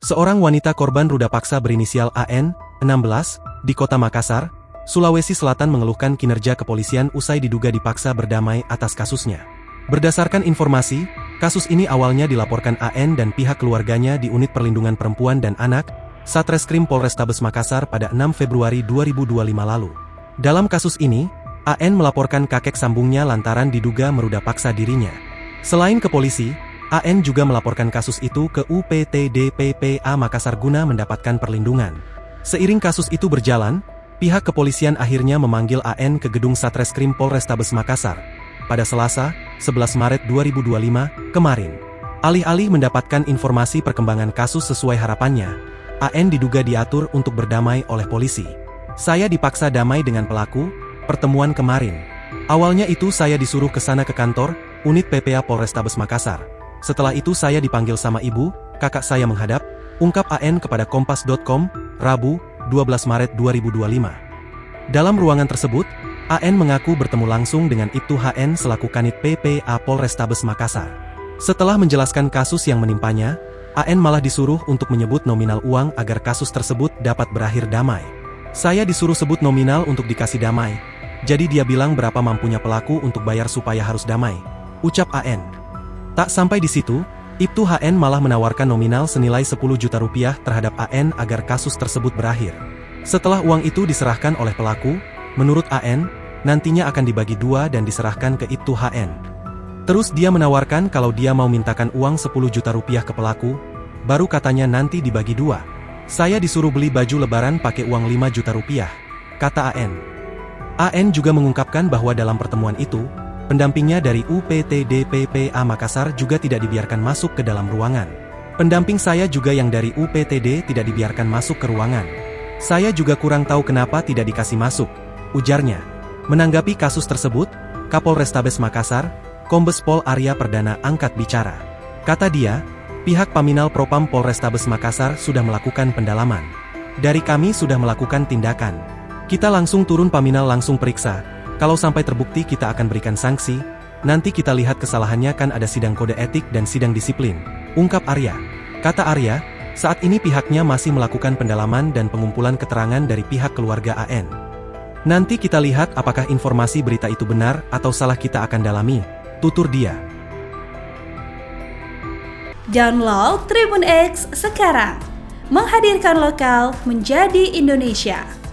Seorang wanita korban ruda paksa berinisial AN, 16, di kota Makassar, Sulawesi Selatan mengeluhkan kinerja kepolisian usai diduga dipaksa berdamai atas kasusnya. Berdasarkan informasi, kasus ini awalnya dilaporkan AN dan pihak keluarganya di Unit Perlindungan Perempuan dan Anak, Satreskrim Polrestabes Makassar pada 6 Februari 2025 lalu. Dalam kasus ini, AN melaporkan kakek sambungnya lantaran diduga meruda paksa dirinya. Selain ke polisi, AN juga melaporkan kasus itu ke UPTD PPA Makassar guna mendapatkan perlindungan. Seiring kasus itu berjalan, pihak kepolisian akhirnya memanggil AN ke gedung Satreskrim Polrestabes Makassar pada Selasa, 11 Maret 2025, kemarin. Alih-alih mendapatkan informasi perkembangan kasus sesuai harapannya, AN diduga diatur untuk berdamai oleh polisi. Saya dipaksa damai dengan pelaku, pertemuan kemarin. Awalnya itu saya disuruh ke sana ke kantor, unit PPA Polrestabes Makassar. Setelah itu saya dipanggil sama ibu, kakak saya menghadap, ungkap AN kepada Kompas.com, Rabu, 12 Maret 2025. Dalam ruangan tersebut, AN mengaku bertemu langsung dengan Ibtu HN selaku Kanit PPA Polrestabes Makassar. Setelah menjelaskan kasus yang menimpanya, AN malah disuruh untuk menyebut nominal uang agar kasus tersebut dapat berakhir damai. Saya disuruh sebut nominal untuk dikasih damai, jadi dia bilang berapa mampunya pelaku untuk bayar supaya harus damai, ucap AN. Tak sampai di situ, Ibtu HN malah menawarkan nominal senilai 10 juta rupiah terhadap AN agar kasus tersebut berakhir. Setelah uang itu diserahkan oleh pelaku, menurut AN, nantinya akan dibagi dua dan diserahkan ke Ibtu HN. Terus dia menawarkan kalau dia mau mintakan uang 10 juta rupiah ke pelaku, baru katanya nanti dibagi dua. Saya disuruh beli baju lebaran pakai uang 5 juta rupiah, kata AN. AN juga mengungkapkan bahwa dalam pertemuan itu, pendampingnya dari UPTD PPA Makassar juga tidak dibiarkan masuk ke dalam ruangan. Pendamping saya juga yang dari UPTD tidak dibiarkan masuk ke ruangan. Saya juga kurang tahu kenapa tidak dikasih masuk, ujarnya. Menanggapi kasus tersebut, Kapolrestabes Makassar, Kombes Pol Arya Perdana angkat bicara. Kata dia, pihak Paminal Propam Polrestabes Makassar sudah melakukan pendalaman. Dari kami sudah melakukan tindakan. Kita langsung turun Paminal langsung periksa. Kalau sampai terbukti kita akan berikan sanksi, nanti kita lihat kesalahannya kan ada sidang kode etik dan sidang disiplin, ungkap Arya. Kata Arya, saat ini pihaknya masih melakukan pendalaman dan pengumpulan keterangan dari pihak keluarga AN. Nanti kita lihat apakah informasi berita itu benar atau salah kita akan dalami, tutur dia. Download Tribun X sekarang, menghadirkan lokal menjadi Indonesia.